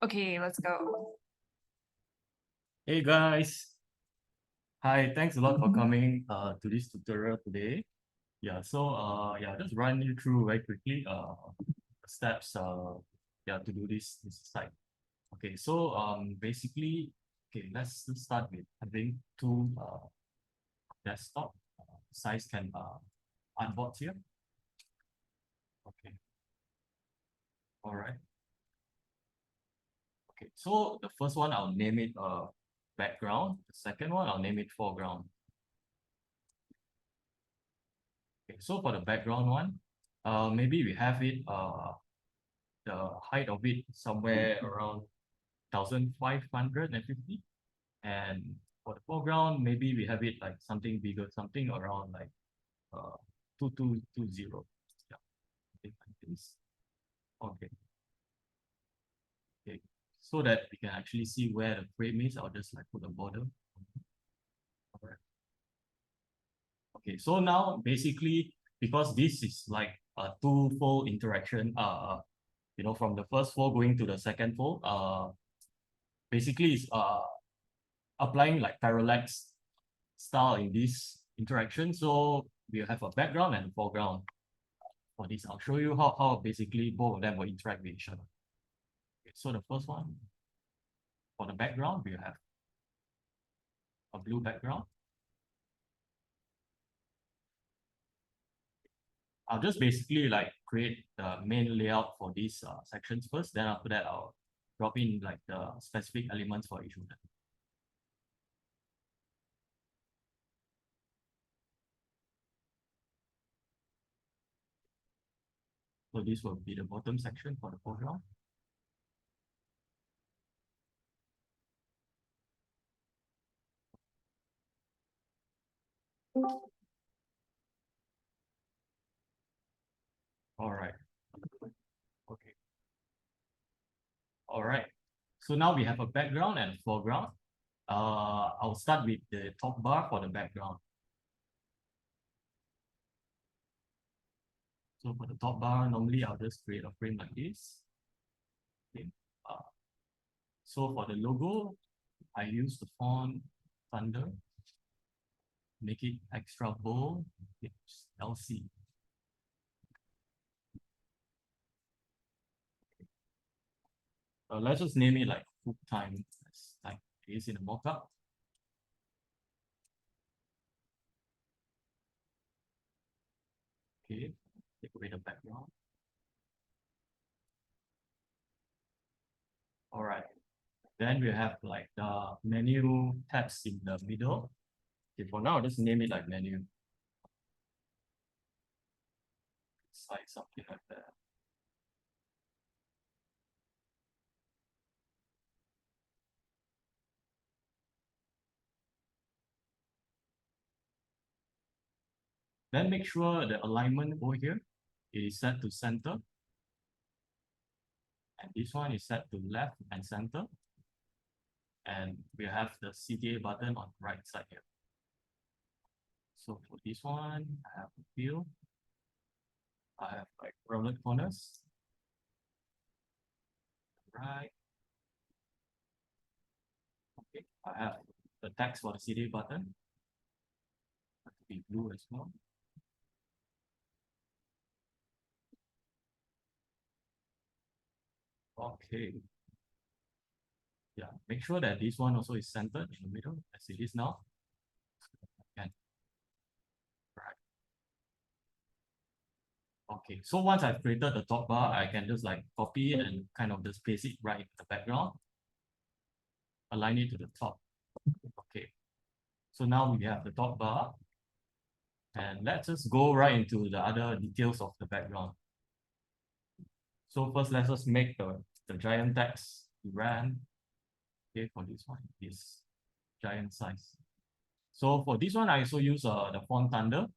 Okay, let's go. Hey guys, hi, thanks a lot for coming to this tutorial today. Just run you through very quickly the steps to do this site. Okay, so basically, okay, let's start with having two desktop size can artboards here. Okay, all right. Okay, so the first one I'll name it background. The second one I'll name it foreground. Okay, so for the background one, maybe we have it the height of it somewhere around 1550, and for the foreground maybe we have it like something bigger, something around like 2220. Yeah, something like this. Okay, okay, so that we can actually see where the frame is. I'll just like put a border. All right. Okay, so now basically, because this is like a two-fold interaction, from the first fold going to the second fold, basically is applying like parallax style in this interaction. So we have a background and a foreground for this. I'll show you how basically both of them will interact with each other. Okay, so the first one, for the background, we have a blue background. I'll just basically like create the main layout for these sections first. Then after that, I'll drop in like the specific elements for each of them. So this will be the bottom section for the foreground. All right. Okay. All right. So now we have a background and a foreground. I'll start with the top bar for the background. So for the top bar, normally I'll just create a frame like this. Okay. So for the logo, I use the font Thunder. Make it extra bold. It's LC. Let's just name it like hook time. Like it is in the mockup. Okay, take away the background. All right. Then we have like the menu tabs in the middle. Okay, for now, I'll just name it like menu. It's like something like that. Then make sure the alignment over here is set to center. And this one is set to left and center. And we have the CTA button on the right side here. So for this one, I have a fill. I have like rounded corners. Right. Okay. I have the text for the CTA button. Have to be blue as well. Okay. Yeah, make sure that this one also is centered in the middle as it is now. Okay. Right. Okay, so once I've created the top bar, I can just like copy it and kind of just paste it right in the background. Align it to the top. Okay. So now we have the top bar. And let's just go right into the other details of the background. So first, let's just make the giant text ran. Okay, for this one, this giant size. So for this one, I also use the font Thunder.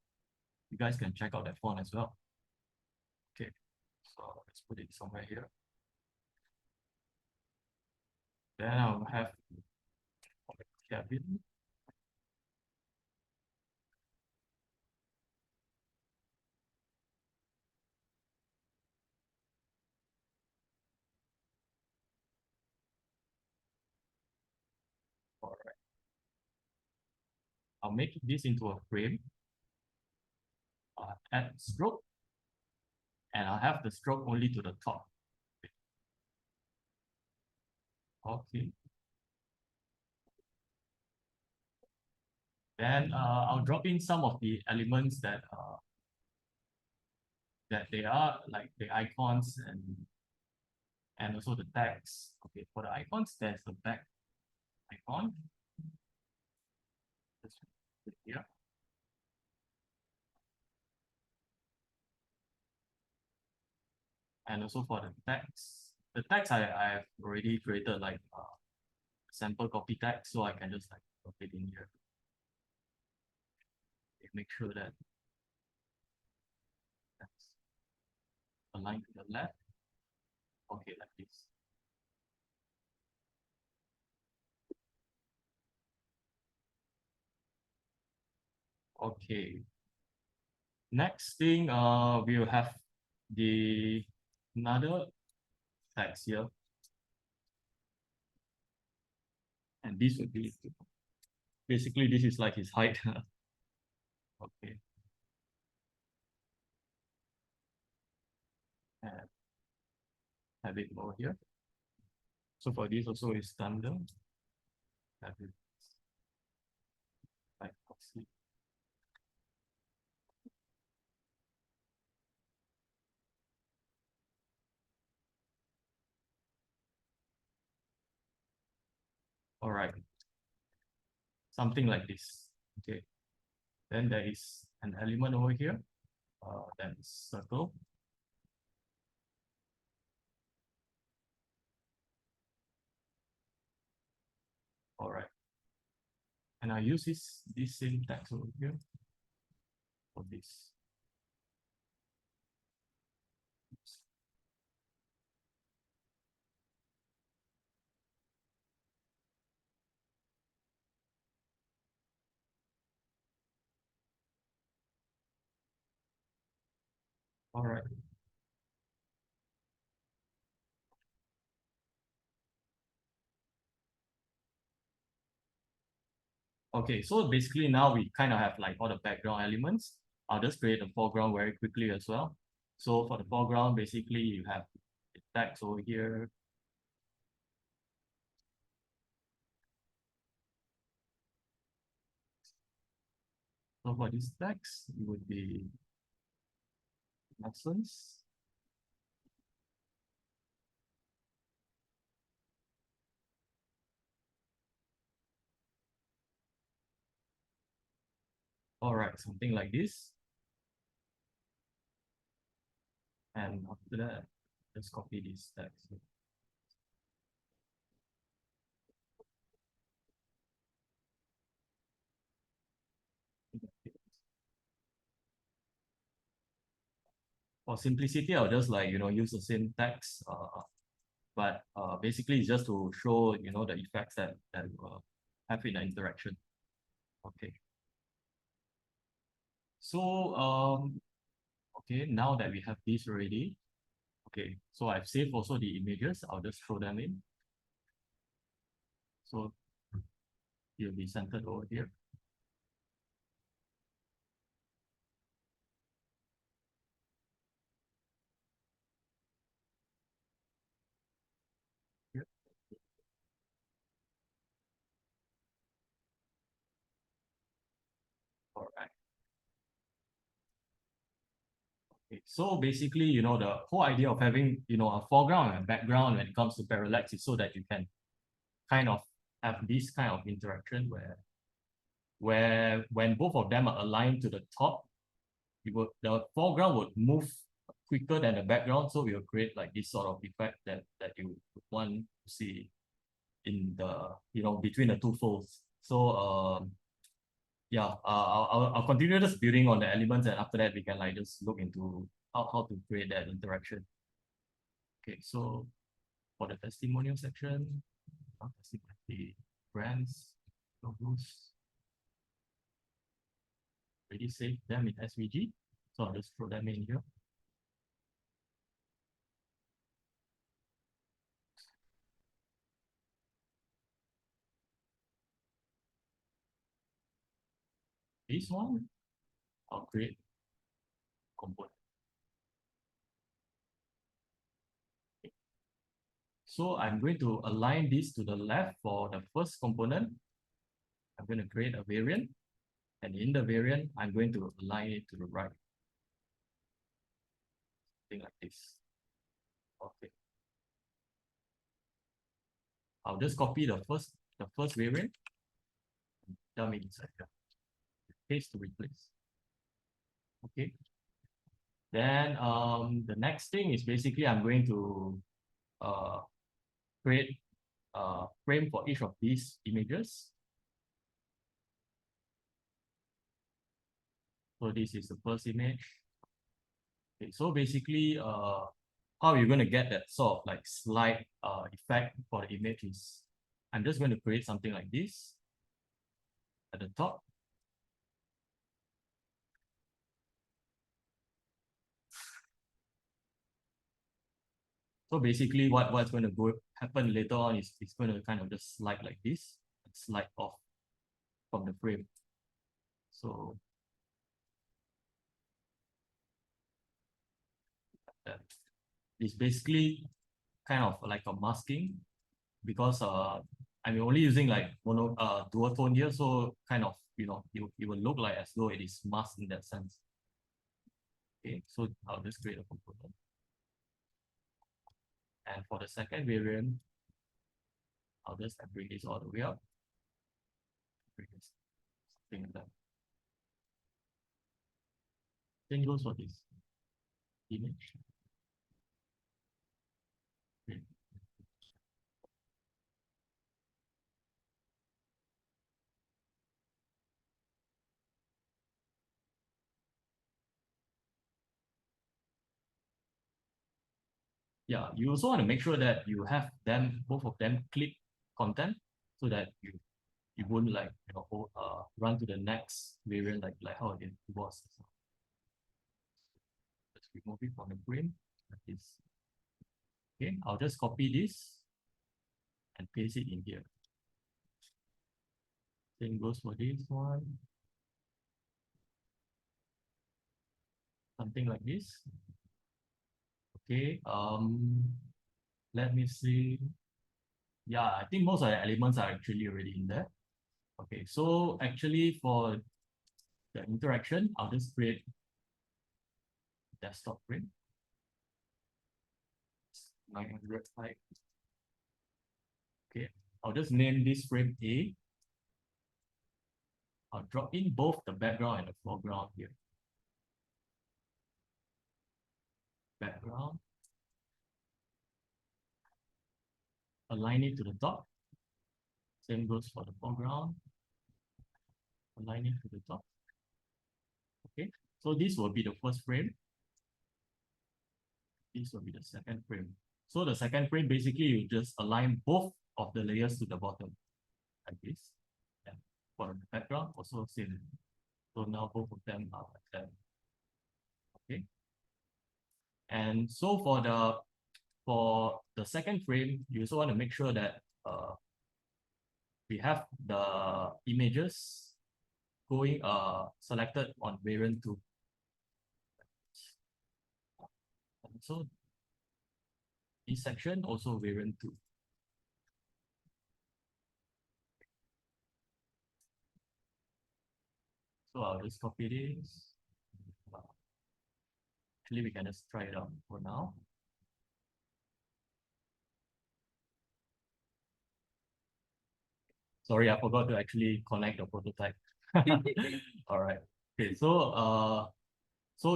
You guys can check out that font as well. Okay, so let's put it somewhere here. Then I'll have Kevin. I'll make this into a frame. Add stroke, and I'll have the stroke only to the top. Okay. Then I'll drop in some of the elements that they are, like the icons and also the tags. Okay, for the icons, there's the back icon. This one here. And also for the tags I've already created like sample copy tag, so I can just like copy it in here. Okay, make sure that that's aligned to the left. Okay, like this. Okay. Next thing, we'll have the another text here, and this would be basically this is like his height. Okay. And have it over here. So for this also is standard. Have it like proxy. All right. Something like this. Okay. Then there is an element over here. That is circle. All right. And I use this same text over here for this. Oops. All right. Okay, so basically now we kind of have like all the background elements. I'll just create a foreground very quickly as well. So for the foreground, basically you have the text over here. So for this text, it would be lessons. All right, something like this. And after that, just copy this text. For simplicity, I'll just like, use the same text, but basically it's just to show, the effects that have in the interaction. Okay. So, okay, now that we have this already, okay, so I've saved also the images. I'll just throw them in. So it'll be centered over here. Here. All right. Okay. So basically, the whole idea of having, a foreground and a background when it comes to Parallax is so that you can kind of have this kind of interaction where when both of them are aligned to the top, the foreground would move quicker than the background, so we will create like this sort of effect that you would want to see in the between the two folds. So yeah, I'll continue just building on the elements, and after that we can like just look into how to create that interaction. Okay, so for the testimonial section, I'll the brands, logos, already saved them in SVG, so I'll just throw them in here. this one, I'll create component. Okay. So I'm going to align this to the left for the first component. I'm going to create a variant, and in the variant, I'm going to align it to the right. Something like this. Okay. I'll just copy the first variant. Dump it inside here. Paste to replace. Okay. Then the next thing is basically I'm going to create a frame for each of these images. So this is the first image. Okay, so basically how you're going to get that sort of like slide effect for the image is I'm just going to create something like this at the top. So basically what's going to happen later on is it's going to kind of just slide like this, slide off from the frame. So it's basically kind of like a masking because I'm only using like dual tone here, so kind of it will look like as though it is masked in that sense. Okay, so I'll just create a component. And for the second variant, I'll just bring this all the way up. Bring this something like that. Same goes for this image. Okay. Yeah, you also want to make sure that you have both of them click content so that you won't like run to the next variant like how it was. Let's remove it from the frame like this. Okay, I'll just copy this and paste it in here. Same goes for this one. Something like this. Okay, let me see. Yeah, I think most of the elements are actually already in there. Okay, so actually for the interaction, I'll just create desktop frame. 900 height. Okay, I'll just name this frame A. I'll drop in both the background and the foreground here. Background. Align it to the top. Same goes for the foreground. Align it to the top. Okay, so this will be the first frame. This will be the second frame. So the second frame, basically, you just align both of the layers to the bottom, like this. And for the background, also same. So now both of them are like that. Okay. And so for the second frame, you also want to make sure that we have the images going selected on variant 2. And so this section also variant 2. So I'll just copy this. Actually, we can just try it out for now. Sorry, I forgot to actually connect the prototype. All right. Okay, so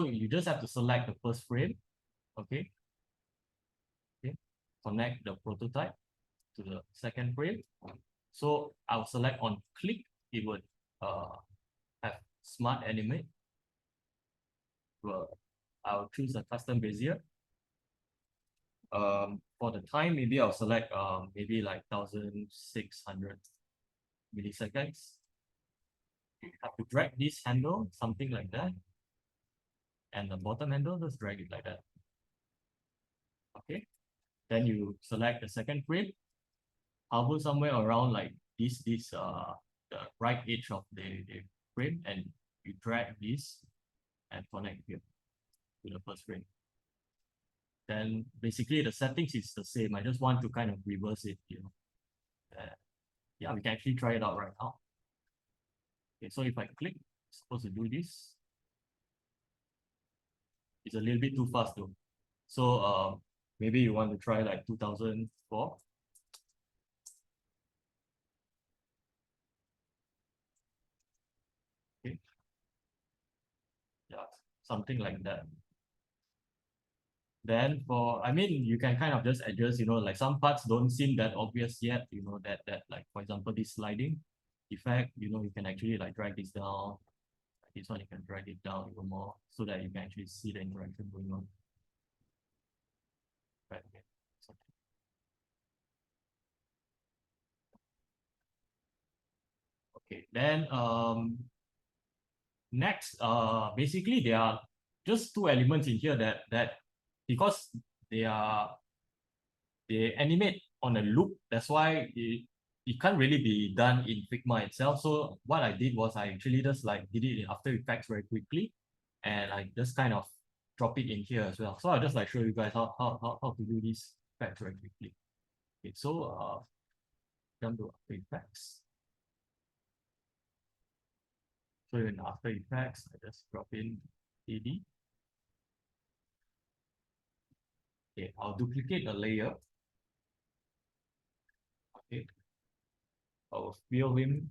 you just have to select the first frame. Okay. Okay. Connect the prototype to the second frame. So I'll select on click, it would have smart animate. Well, I'll choose a custom bezier. For the time, maybe I'll select maybe like 1600 milliseconds. You have to drag this handle, something like that. And the bottom handle, just drag it like that. Okay. Then you select the second frame, hover somewhere around like the right edge of the frame, and you drag this and connect here to the first frame. Then basically the settings is the same. I just want to kind of reverse it, you know. Yeah, we can actually try it out right now. Okay, so if I click, it's supposed to do this. It's a little bit too fast though. So maybe you want to try like 2004. Okay. Yeah, something like that. Then I mean, you can kind of just adjust, you know, like some parts don't seem that obvious yet, you know, that like, for example, this sliding effect, you know, you can actually like drag this down. This one, you can drag it down even more so that you can actually see the interaction going on. Right, okay. Okay, then next, basically there are just two elements in here that because they are they animate on a loop, that's why it can't really be done in Figma itself. So what I did was I actually just like did it in After Effects very quickly, and I just kind of drop it in here as well. So I'll just like show you guys how to do this effects very quickly. Okay, so jump to After Effects. So in After Effects, I just drop in AD. Okay, I'll duplicate the layer. Okay, I'll fill in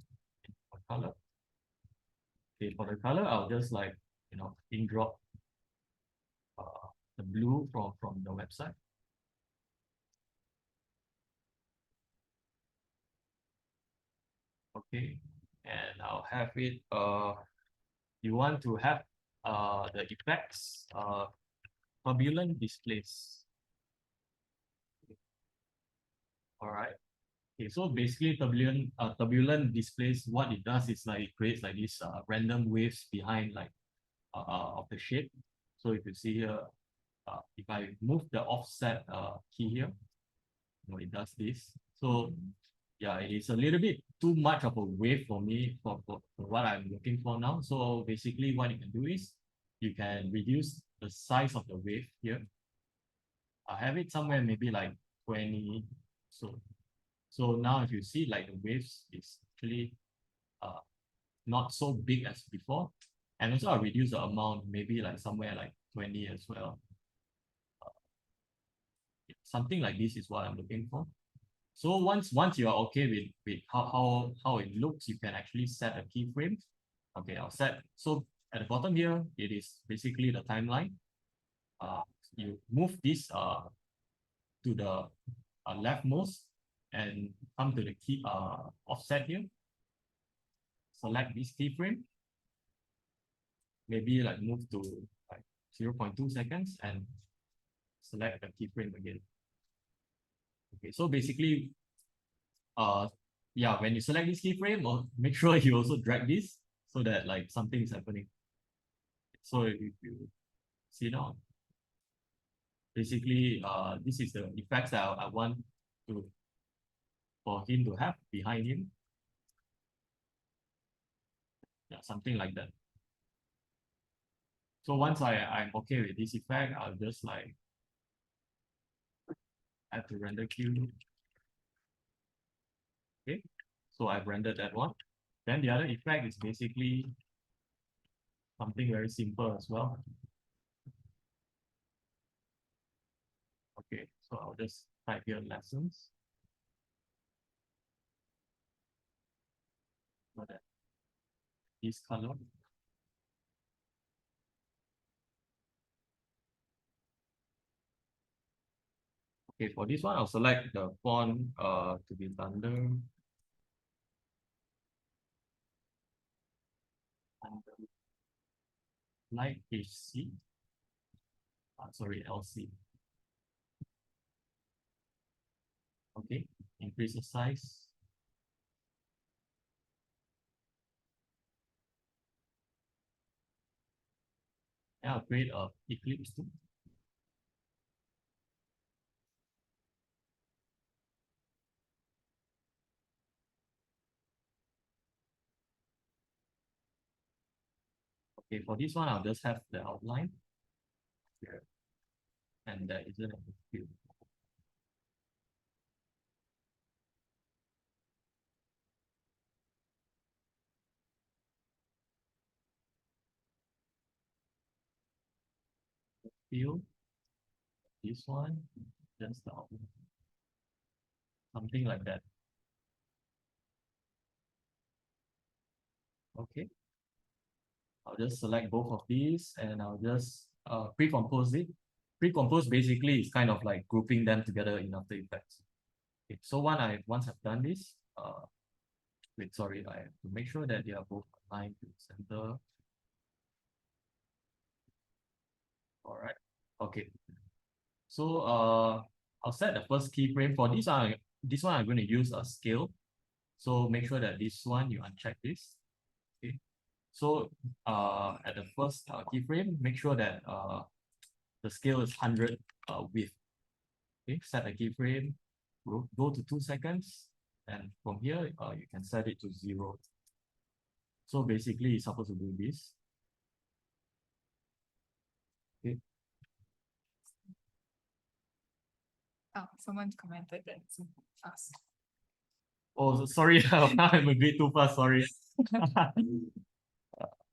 a color. Okay, for the color, I'll just like, you know, in drop the blue from the website. Okay, and I'll have it, you want to have the effects, turbulent displays. All right. Okay, so basically turbulent displays, what it does is like it creates like this random waves behind like of the shape. So if you see here, if I move the offset key here, you know, it does this. So yeah, it is a little bit too much of a wave for me for what I'm looking for now. So basically what you can do is you can reduce the size of the wave here. I have it somewhere maybe like 20. So now if you see like the waves is actually uh, not so big as before. And also I'll reduce the amount, maybe like somewhere like 20 as well. Something like this is what I'm looking for. So once you are okay with how it looks, you can actually set a keyframe. Okay, I'll set. So at the bottom here, it is basically the timeline. Uh, you move this to the leftmost and come to the key offset here. Select this keyframe. Maybe like move to like 0.2 seconds and select the keyframe again. Okay, so basically, yeah, when you select this keyframe, make sure you also drag this so that like something is happening. So if you see now, basically, this is the effects that I want to for him to have behind him. Yeah, something like that. So once I'm okay with this effect, I'll just like add to render queue. Okay, so I've rendered that one. Then the other effect is basically something very simple as well. Okay, so I'll just type here lessons. So that this color. Okay, for this one, I'll select the font to be thunder. Light HC. Sorry, LC. Okay, increase the size. And I'll create a eclipse too. Okay, for this one, I'll just have the outline here, and there isn't a field. Field, this one, just the outline. Something like that. Okay. I'll just select both of these and I'll just pre-compose it. Pre-compose basically is kind of like grouping them together in After Effects. Okay, so once I've done this, wait, sorry, I have to make sure that they are both aligned to the center. All right. Okay. So I'll set the first keyframe for this one. This one I'm going to use a scale. So make sure that this one you uncheck this. Okay. So at the first keyframe, make sure that the scale is 100 width. Okay, set a keyframe, go to 2 seconds, and from here you can set it to 0. So basically, you're supposed to do this. Okay. Oh, someone commented that it's fast. Oh, sorry, I'm a bit too fast. Sorry.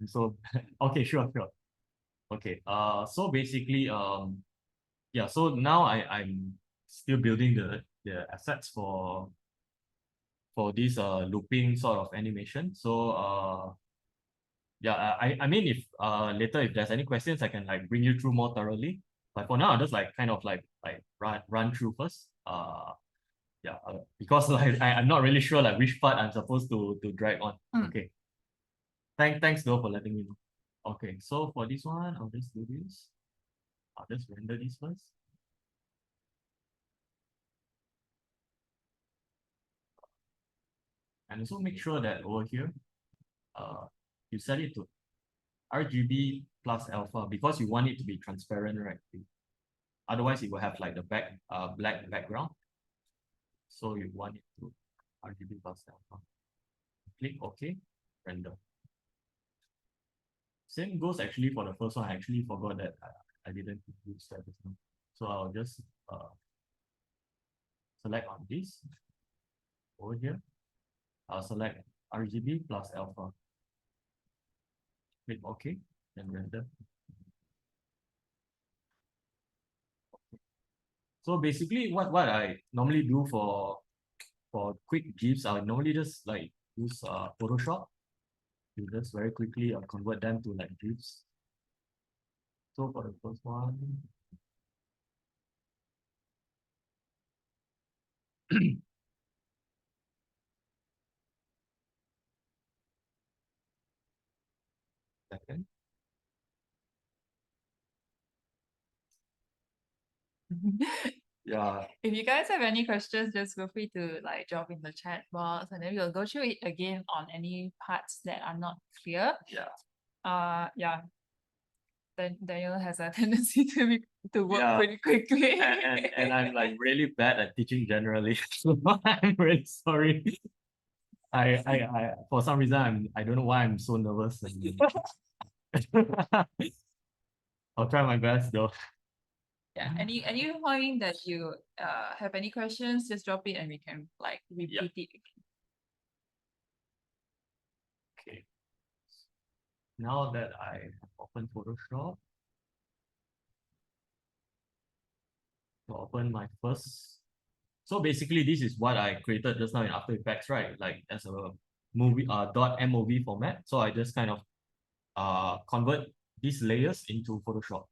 So okay, sure. Okay. So basically, yeah. So now I'm still building the assets for this looping sort of animation. So yeah, I mean if later if there's any questions I can like bring you through more thoroughly. But for now I'll just like kind of like run through first. Yeah, because like I'm not really sure like which part I'm supposed to drag on. Okay. Thanks though for letting me know. Okay, so for this one, I'll just do this. I'll just render this first. And also make sure that over here, you set it to RGB plus alpha because you want it to be transparent, right? Otherwise, it will have like the black background. So you want it to RGB plus alpha. Click OK, render. Same goes actually for the first one. I actually forgot that I didn't use that just now. So I'll just select on this over here. I'll select RGB plus alpha. Click OK, and render. So basically, what I normally do for quick GIFs, I would normally just like use Photoshop to just very quickly convert them to like GIFs. So for the first one, second. Yeah. If you guys have any questions, just feel free to like drop in the chat box, and then we'll go through it again on any parts that are not clear. Yeah. Yeah. Then Daniel has a tendency to work pretty quickly. And I'm like really bad at teaching generally. So I'm really sorry. I for some reason I don't know why I'm so nervous. I'll try my best though. Yeah, any point that you have any questions, just drop it and we can like repeat it. Okay. Now that I have opened Photoshop, to open my first. So basically, this is what I created just now in After Effects, right? Like as a movie .mov format. So I just kind of convert these layers into Photoshop.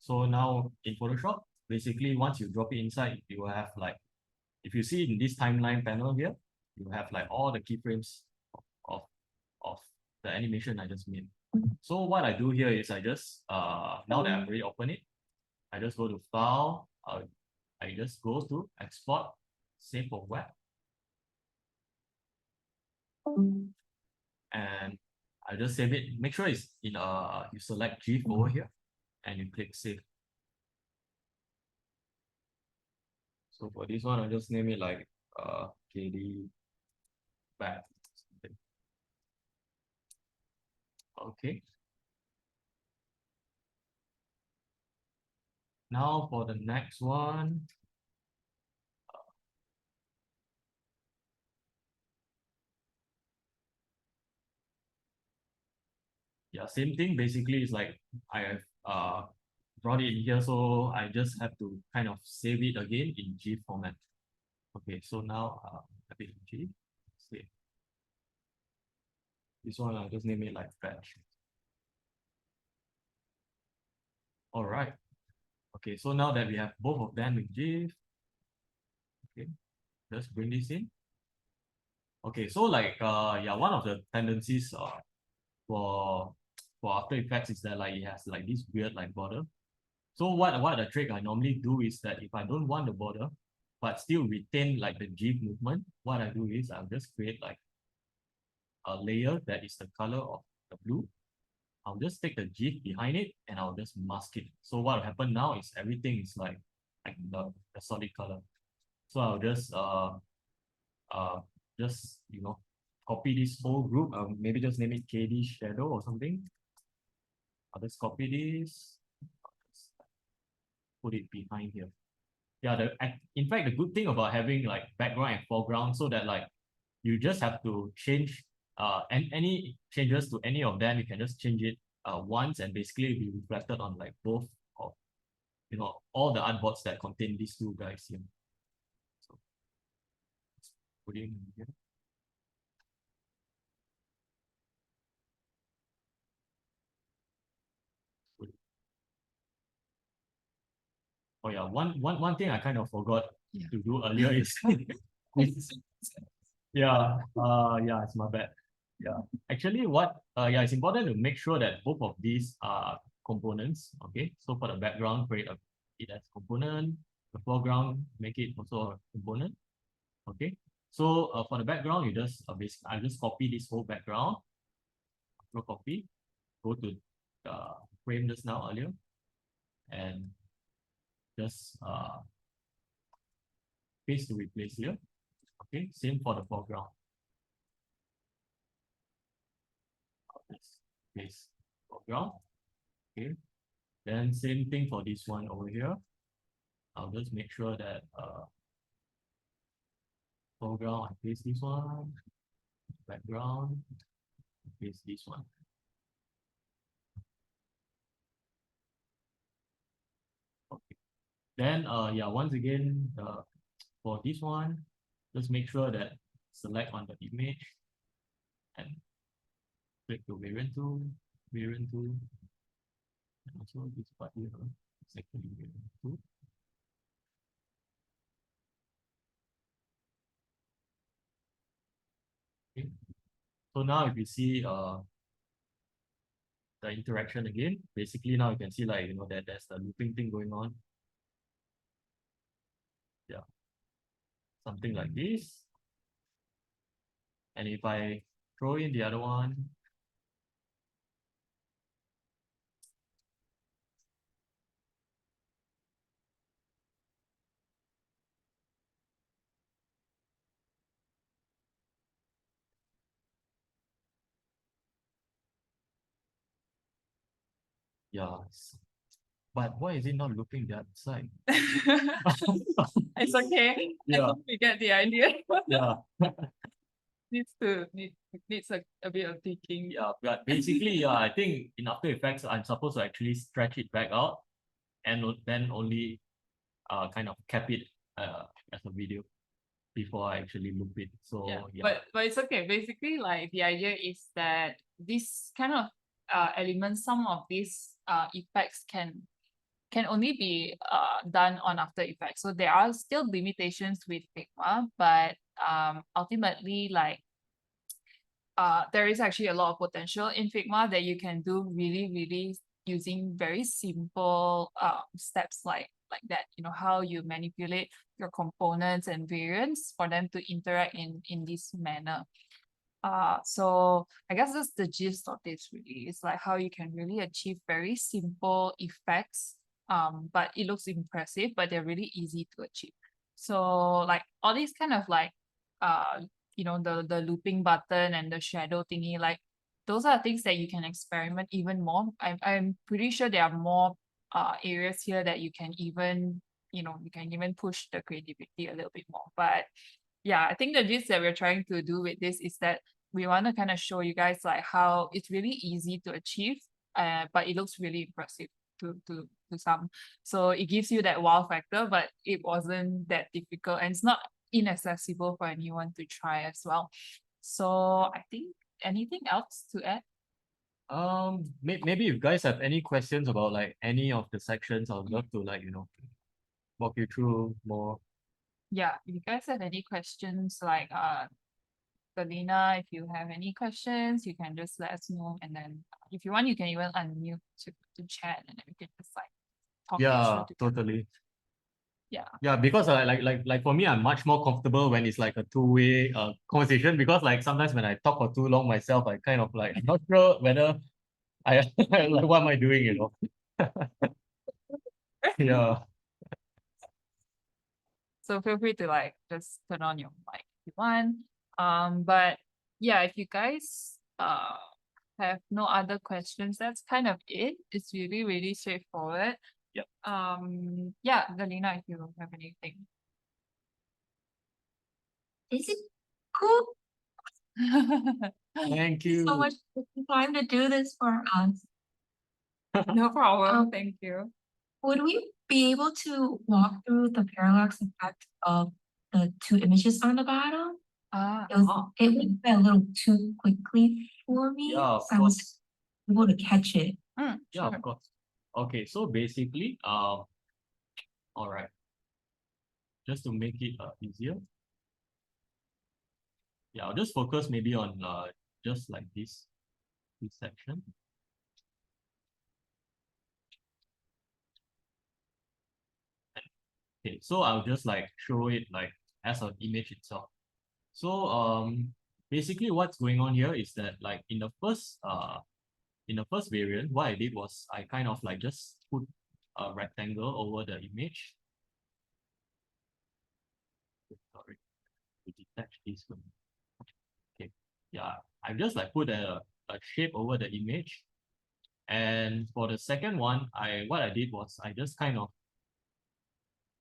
So now in Photoshop, basically once you drop it inside, you will have like, if you see in this timeline panel here, you have like all the keyframes of of the animation I just made. So what I do here is I just now that I've already opened it, I just go to File. I just go to Export, Save for Web, and I just save it. Make sure it's in you select GIF over here, and you click Save. So for this one, I'll just name it like KD back. Okay. Now for the next one. Yeah, same thing. Basically, it's like I have brought it in here, so I just have to kind of save it again in GIF format. Okay, so now a bit GIF. Save. This one I'll just name it like fetch. All right. Okay, so now that we have both of them in GIF, okay, let's bring this in. Okay, so like yeah, one of the tendencies for After Effects is that like it has like this weird like border. So what the trick I normally do is that if I don't want the border, but still retain like the GIF movement, what I do is I'll just create like a layer that is the color of the blue. I'll just take the GIF behind it and I'll just mask it. So what will happen now is everything is like the solid color. So I'll just you know copy this whole group. Maybe just name it KD shadow or something. I'll just copy this, put it behind here. Yeah, in fact the good thing about having like background and foreground so that like you just have to change and any changes to any of them, you can just change it once and basically be reflected on like both of all the artboards that contain these two guys here. So put it in here. Oh yeah, one thing I kind of forgot to do earlier is yeah, yeah, it's my bad. Yeah, actually, yeah, it's important to make sure that both of these are components. Okay, so for the background, create it as component. The foreground, make it also a component. Okay, so for the background, you just basically I just copy this whole background. Copy, go to the frame just now earlier, and just paste to replace here. Okay, same for the foreground. Paste foreground. Okay, then same thing for this one over here. I'll just make sure that foreground, I paste this one, background, paste this one. Okay. Then yeah, once again, for this one, just make sure that select on the image and click the variant tool, and also this part here, it's actually variant tool. Okay. So now if you see the interaction again, basically now you can see like that there's the looping thing going on. Yeah, something like this. And if I throw in the other one, yeah. But why is it not looping the other side? It's okay. I Yeah. think we get the idea. Yeah. Needs a bit of thinking. Yeah, but basically, yeah, I think in After Effects, I'm supposed to actually stretch it back out and then only kind of cap it as a video before I actually loop it. So yeah. But it's okay. Basically, like the idea is that this kind of elements, some of these effects can only be done on After Effects. So there are still limitations with Figma, but ultimately like there is actually a lot of potential in Figma that you can do really using very simple steps like that. How you manipulate your components and variants for them to interact in this manner. So I guess that's the gist of this really. It's like how you can really achieve very simple effects, but it looks impressive, but they're really easy to achieve. So like all these kind of like the looping button and the shadow thingy, like those are things that you can experiment even more. I'm pretty sure there are more areas here that you can even, you can even push the creativity a little bit more. But yeah, I think the gist that we're trying to do with this is that we want to kind of show you guys like how it's really easy to achieve, but it looks really impressive to some. So it gives you that wow factor, but it wasn't that difficult and it's not inaccessible for anyone to try as well. So I think anything else to add? Maybe if you guys have any questions about like any of the sections, I would love to like, walk you through more. Yeah, if you guys have any questions, like Selena, if you have any questions, you can just let us know. And then if you want, you can even unmute to chat and then we can just like talk it Yeah, through together. totally. Yeah. Yeah, because like for me, I'm much more comfortable when it's like a two-way conversation, because like sometimes when I talk for too long myself, I kind of like I'm not sure whether I like what am I doing, Yeah. So feel free to like just turn on your mic if you want. But yeah, if you guys have no other questions, that's kind of it. It's really, really straightforward. Yep. Yeah, Galina, if you have anything. Is it cool? Thank you. So much time to do this for us. No problem. Um, Thank you. Would we be able to walk through the parallax effect of the two images on the bottom? It went by a little too quickly for me. Yeah, of so I was able to catch it. Yeah, Sure. of course. Okay, so basically, all right. Just to make it easier. Yeah, I'll just focus maybe on just like this section. Okay, so I'll just like show it like as an image itself. So basically what's going on here is that like in the first variant, what I did was I kind of like just put a rectangle over the image. Sorry, to detach this one. Okay, yeah, I just like put a shape over the image. And for the second one, what I did was I just kind of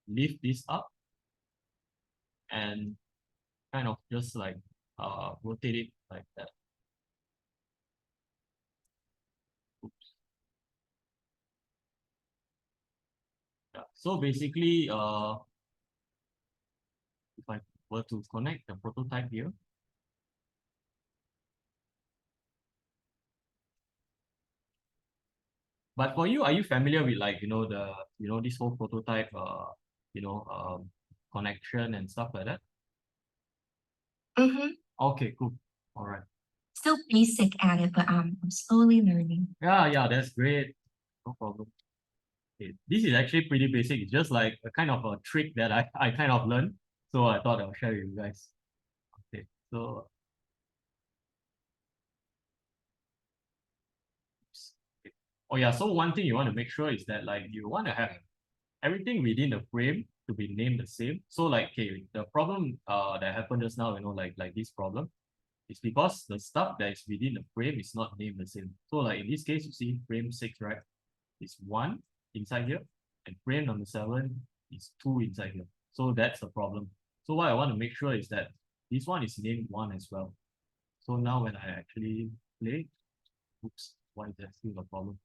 lift this up and kind of just like rotate it like that. Oops. Yeah. So basically, if I were to connect the prototype here, but for you, are you familiar with like this whole prototype connection and stuff like that? Mm-hmm. Okay, cool. All right. Still basic at it, but I'm slowly learning. Yeah, that's great. No problem. Okay. This is actually pretty basic. It's just like a kind of a trick that I kind of learned. So I thought I'll share with you guys. Okay, so okay. Oh yeah, so one thing you want to make sure is that like you want to have everything within the frame to be named the same. So like okay, the problem that happened just now, like this problem, is because the stuff that is within the frame is not named the same. So like in this case, you see frame 6, right? It's 1 inside here, and frame number 7 is 2 inside here. So that's the problem. So what I want to make sure is that this one is named 1 as well. So now when I actually play, oops, why is that still a problem?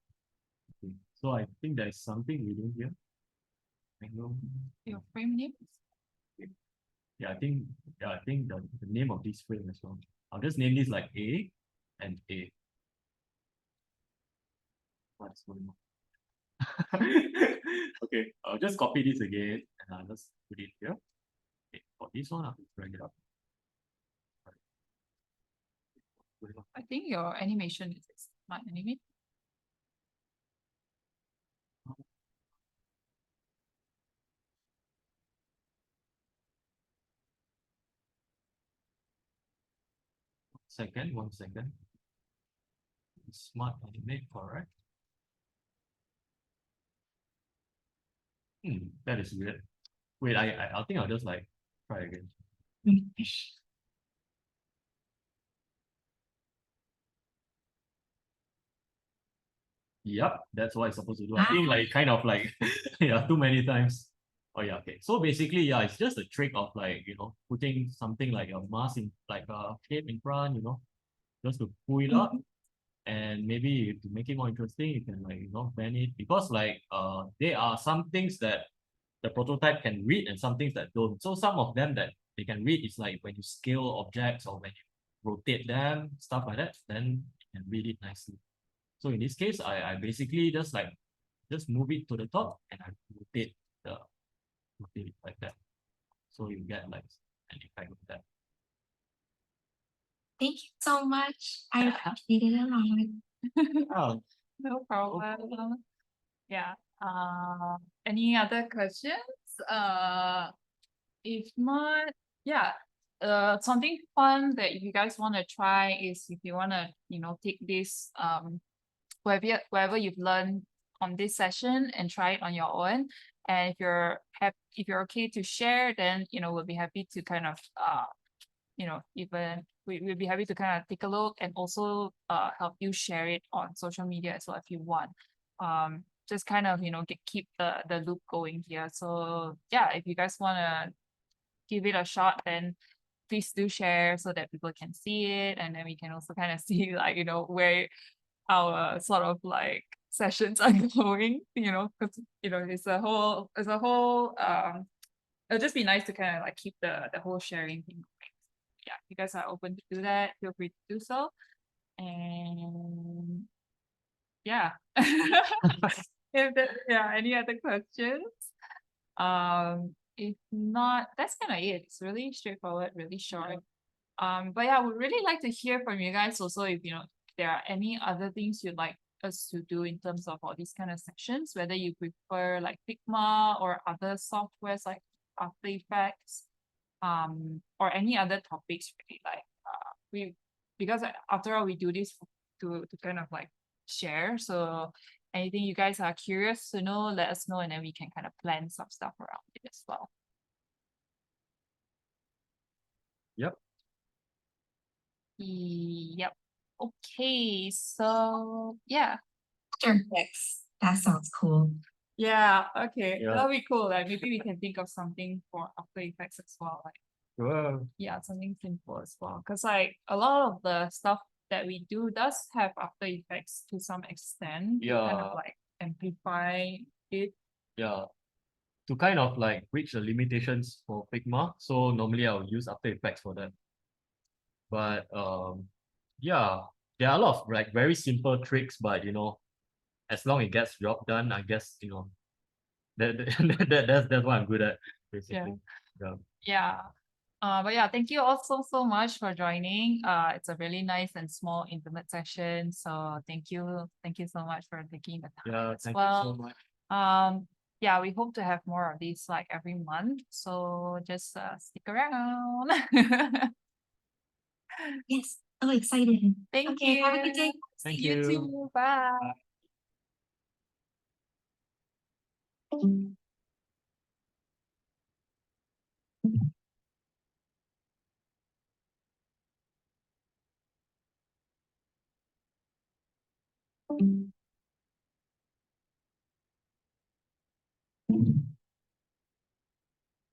Okay. So I think there's something within here. I know. Your frame name? Yeah, I think the name of this frame as well. I'll just name this like A and A. What's going on? Okay, I'll just copy this again and I'll just put it here. Okay, for this one, I'll drag it up. I think your animation is smart anime. One second. Smart animate, correct? That is weird. Wait, I think I'll just like try again. Yep, that's what it's supposed to do. I think like kind of like yeah, too many times. Oh yeah, okay. So basically, yeah, it's just a trick of like, putting something like a mask in like a shape in front, just to pull it up. And maybe to make it more interesting, you can like, bend it because like there are some things that the prototype can read and some things that don't. So some of them that they can read is like when you scale objects or when you rotate them, stuff like that, then you can read it nicely. So in this case, I basically just move it to the top and I rotate it like that. So you get like an effect of that. Thank you so much. I appreciate it a lot. Oh, No problem. Yeah. Any other questions? If not, yeah. Something fun that if you guys want to try is if you want to, take this whatever you've learned on this session and try it on your own. And if you're okay to share, then we'll be happy to kind of even we'll be happy to kind of take a look and also help you share it on social media as well if you want. Just kind of keep the loop going here. So yeah, if you guys want to give it a shot, then please do share so that people can see it, and then we can also kind of see like where our sort of like sessions are going, because it's a whole it'll just be nice to kind of like keep the whole sharing thing going. Yeah, if you guys are open to do that, feel free to do so. And yeah. Any other questions? If not, that's kind of it. It's really straightforward, really short. But yeah, I would really like to hear from you guys also if there are any other things you'd like us to do in terms of all these kind of sessions, whether you prefer like Figma or other softwares like After Effects, or any other topics really. Like because after all we do this to kind of like share. So anything you guys are curious to know, let us know, and then we can kind of plan some stuff around it as well. Yep. Yep. Okay, so yeah. After Effects. That sounds cool. Yeah, okay. Yeah. That'll be cool. Like maybe we can think of something for After Effects as well. Like Sure. yeah, something simple as well. Because like a lot of the stuff that we do does have After Effects to some extent. To kind of Yeah. like amplify it. Yeah. To kind of like reach the limitations for Figma. So normally I'll use After Effects for that. But yeah, there are a lot of like very simple tricks, but as long it gets job done, I guess that's what I'm good at, basically. Yeah. But yeah, thank you all so much for joining. It's a really nice and small intimate session. So thank you so much for taking the time Yeah, as thank well. you so much. Yeah, we hope to have more of these like every month. So just stick around. Yes. Oh, excited. Thank Okay, you. have a good day. Thank You you. too. Bye. Mm.